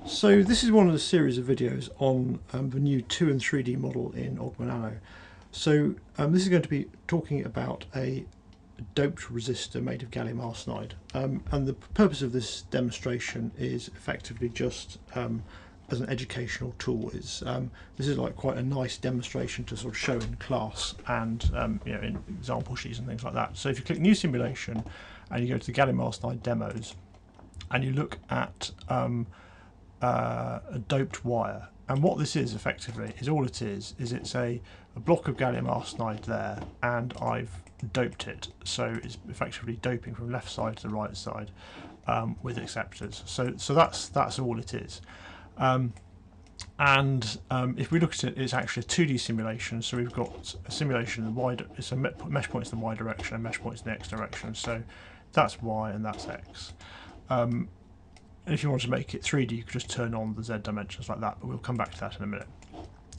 So this is one of the series of videos on the new 2 and 3D model in OghmaNano. So this is going to be talking about a doped resistor made of gallium arsenide, and the purpose of this demonstration is effectively just as an educational tool. This is like quite a nice demonstration to sort of show in class and in example sheets and things like that. So if you click new simulation and you go to the gallium arsenide demos and you look at a doped wire, and what this is effectively is it's a block of gallium arsenide there, and I've doped it, so it's effectively doping from left side to the right side with acceptors. So that's all it is. If we look at it, it's actually a 2D simulation. So we've got a simulation in the y, it's a mesh points in the y direction and mesh points in the x direction. So that's y and that's x. And if you want to make it 3D, you could just turn on the Z dimensions like that, but we'll come back to that in a minute.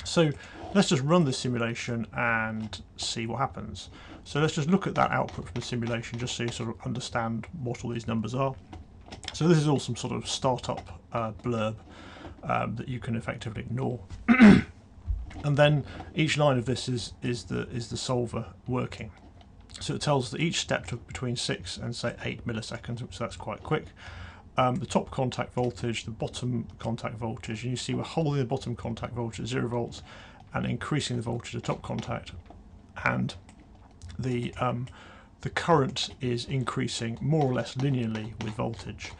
So let's just run this simulation and see what happens. So let's just look at that output from the simulation just so you sort of understand what all these numbers are. So this is all some sort of startup blurb that you can effectively ignore. And then each line of this is the solver working. So it tells us that each step took between 6 and say 8 milliseconds, so that's quite quick. The top contact voltage, the bottom contact voltage, and you see we're holding the bottom contact voltage at 0 volts and increasing the voltage at the top contact, and the current is increasing more or less linearly with voltage.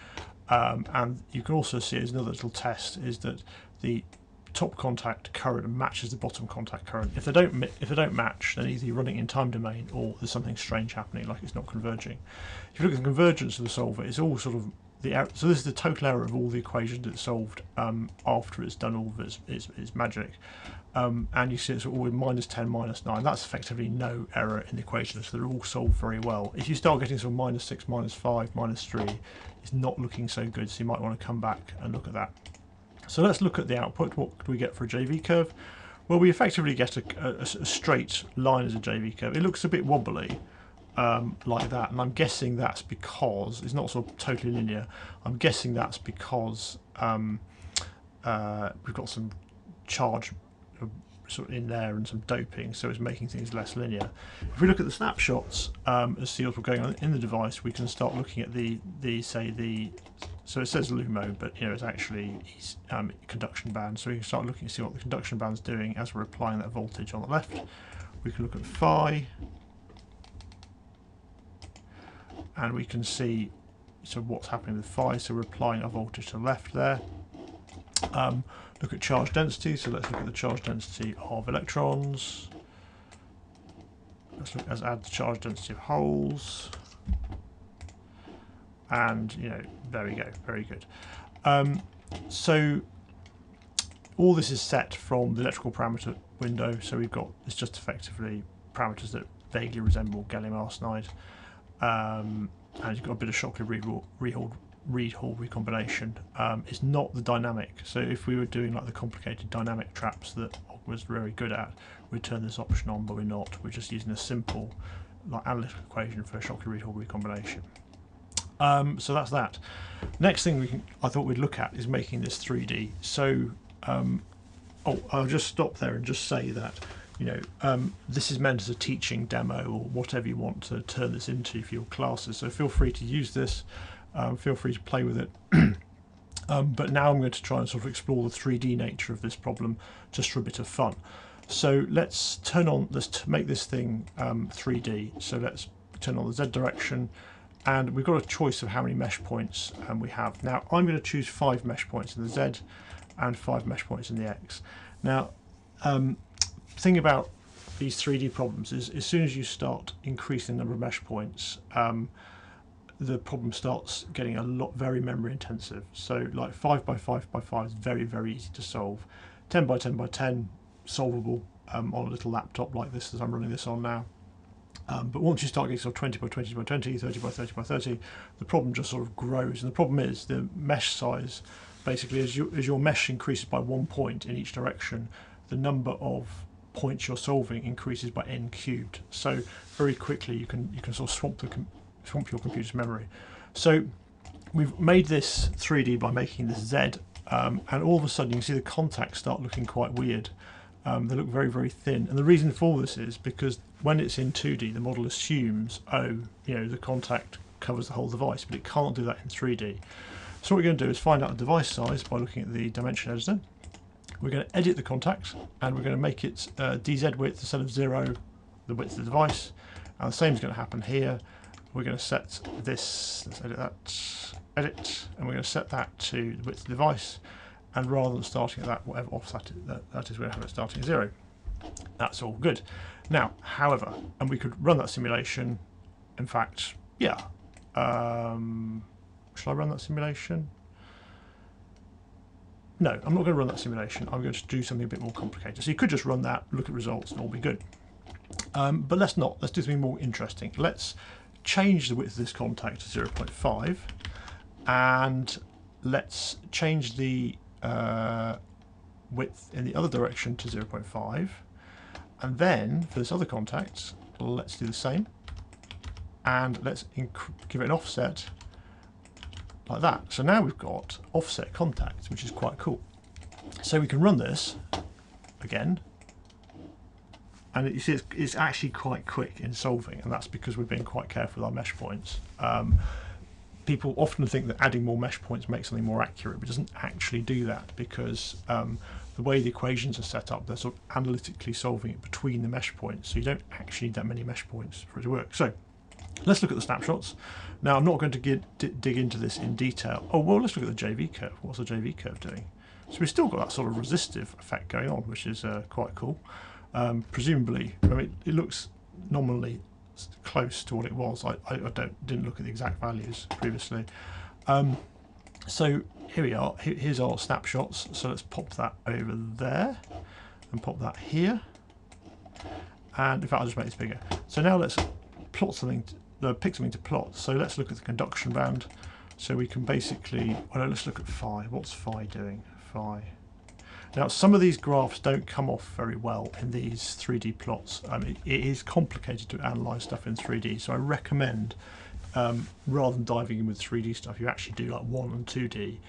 And you can also see, as another little test, is that the top contact current matches the bottom contact current. If they don't match, then either you're running in time domain or there's something strange happening, like it's not converging. If you look at the convergence of the solver, it's all sort of so this is the total error of all the equations it's solved after it's done all of its magic. And you see it's all in -10, -9. That's effectively no error in the equations, so they're all solved very well. If you start getting sort of -6, -5, -3, it's not looking so good, so you might want to come back and look at that. So let's look at the output. What do we get for a JV curve? Well, we effectively get a straight line as a JV curve. It looks a bit wobbly, like that, and I'm guessing that's because it's not sort of totally linear. I'm guessing that's because we've got some charge sort of in there and some doping, so it's making things less linear. If we look at the snapshots as see what's going on in the device, we can start looking at so it says LUMO, but it's actually conduction band. So we can start looking to see what the conduction band's doing as we're applying that voltage on the left. We can look at phi, and we can see what's happening with phi. So we're applying our voltage to the left there. Look at charge density. So let's look at the charge density of electrons. Let's add the charge density of holes. And there we go, very good. So all this is set from the electrical parameter window. So it's just effectively parameters that vaguely resemble gallium arsenide. And you've got a bit of Shockley Reed-Hall recombination. It's not the dynamic, so if we were doing like the complicated dynamic traps that Ogg was very good at, we'd turn this option on, but we're not. We're just using a simple analytical equation for a Shockley Reed-Hall recombination. So that's that. Next thing I thought we'd look at is making this 3D. So I'll just stop there and just say that this is meant as a teaching demo or whatever you want to turn this into for your classes. So feel free to use this, feel free to play with it. But now I'm going to try and sort of explore the 3D nature of this problem just for a bit of fun. So let's make this thing 3D. So let's turn on the Z direction, and we've got a choice of how many mesh points we have. Now I'm going to choose 5 mesh points in the Z and 5 mesh points in the X. Now thing about these 3D problems is as soon as you start increasing the number of mesh points, the problem starts getting very memory intensive. So like 5 by 5 by 5 is very, very easy to solve. 10 by 10 by 10 solvable on a little laptop like this as I'm running this on now. But once you start getting sort of 20 by 20 by 20, 30 by 30 by 30, the problem just sort of grows. And the problem is the mesh size, basically as your mesh increases by 1 point in each direction, the number of points you're solving increases by n cubed. So very quickly you can sort of swamp your computer's memory. So we've made this 3D by making this Z and all of a sudden you can see the contacts start looking quite weird. They look very, very thin, and the reason for this is because when it's in 2D, the model assumes, the contact covers the whole device, but it can't do that in 3D. So what we're going to do is find out the device size by looking at the dimension editor. We're going to edit the contact, and we're going to make it DZ width instead of 0, the width of the device. And the same is going to happen here. We're going to set this, let's edit that, edit, and we're going to set that to the width of the device. And rather than starting at that, whatever offset that is, we're going to have it starting at 0. That's all good. Now, however, and we could run that simulation. In fact, yeah. Shall I run that simulation? No, I'm not going to run that simulation. I'm going to do something a bit more complicated. So you could just run that, look at results, and all be good. But let's not. Let's do something more interesting. Let's change the width of this contact to 0.5, and let's change the width in the other direction to 0.5, and then for this other contact, let's do the same, and let's give it an offset like that. So now we've got offset contacts, which is quite cool. So we can run this again, and you see it's actually quite quick in solving, and that's because we're being quite careful with our mesh points. People often think that adding more mesh points makes something more accurate, but it doesn't actually do that, because the way the equations are set up, they're sort of analytically solving it between the mesh points, so you don't actually need that many mesh points for it to work. So let's look at the snapshots. Now, I'm not going to dig into this in detail. Oh, well, let's look at the JV curve. What's the JV curve doing? So we've still got that sort of resistive effect going on, which is quite cool. Presumably, I mean, it looks nominally close to what it was. I didn't look at the exact values previously. So here we are. Here's our snapshots. So let's pop that over there and pop that here. And in fact, I'll just make this bigger. So now let's plot something, pick something to plot. So let's look at the conduction band. So we can basically, well, let's look at phi. What's phi doing? Phi. Now, some of these graphs don't come off very well in these 3D plots. It is complicated to analyse stuff in 3D, so I recommend, rather than diving in with 3D stuff, you actually do like 1 and 2D,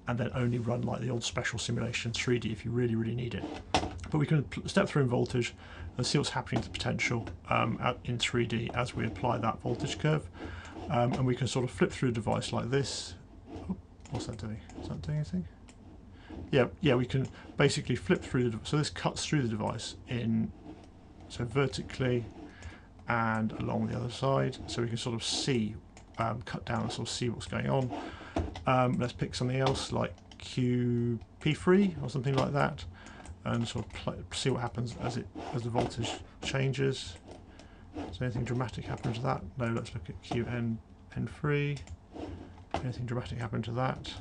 and then only run like the old special simulation 3D if you really, really need it. But we can step through in voltage and see what's happening to the potential in 3D as we apply that voltage curve. And we can sort of flip through a device like this. Oh, what's that doing? Is that doing anything? Yeah, we can basically flip through the, so this cuts through the device so vertically and along the other side, so we can sort of see, cut down and sort of see what's going on. Let's pick something else like QP3 or something like that, and sort of see what happens as the voltage changes. Is anything dramatic happen to that? No, let's look at QN3. Anything dramatic happen to that?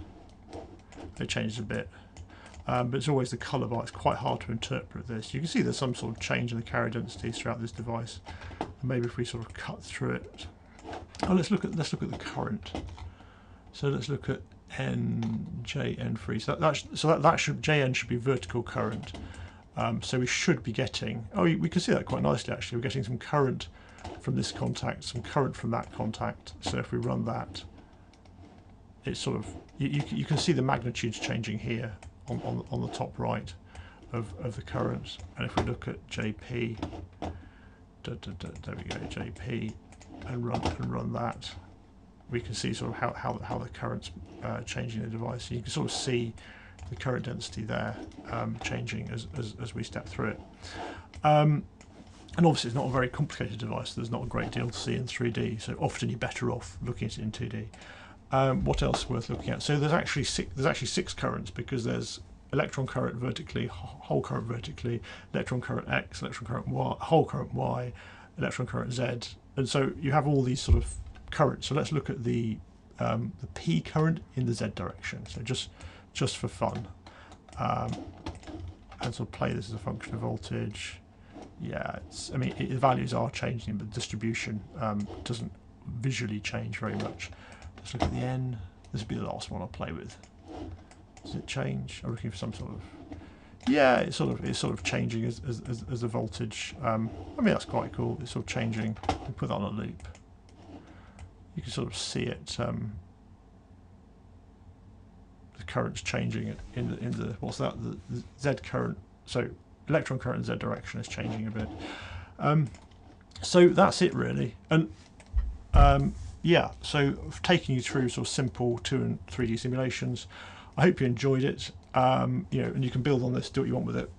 It changes a bit. But it's always the colour bar. It's quite hard to interpret this. You can see there's some sort of change in the carrier densities throughout this device. And maybe if we sort of cut through it. Oh, let's look at the current. So let's look at JN3. So that should, JN should be vertical current. So we should be getting, we can see that quite nicely actually. We're getting some current from this contact, some current from that contact. So if we run that, it's sort of, you can see the magnitudes changing here on the top right of the currents. And if we look at JP, there we go, JP, and run that, we can see sort of how the current's changing the device. You can sort of see the current density there changing as we step through it. And obviously it's not a very complicated device, so there's not a great deal to see in 3D, so often you're better off looking at it in 2D. What else worth looking at? So there's actually six currents, because there's electron current vertically, whole current vertically, electron current X, electron current Y, whole current Y, electron current Z, and so you have all these sort of currents. So let's look at the P current in the Z direction. So just for fun, and sort of play this as a function of voltage. Yeah, the values are changing, but the distribution doesn't visually change very much. Let's look at the N. This will be the last one I'll play with. Does it change? I'm looking for some sort of, yeah, it's sort of changing as the voltage. That's quite cool. It's sort of changing. We'll put that on a loop. You can sort of see it. the current's changing in the what's that, the Z current, so electron current in Z direction is changing a bit. So that's it really, and yeah, so taking you through sort of simple 2 and 3D simulations. I hope you enjoyed it. You know, and you can build on this, do what you want with it.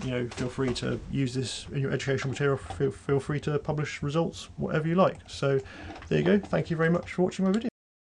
You know, feel free to use this in your educational material. Feel free to publish results, whatever you like. So there you go. Thank you very much for watching my video.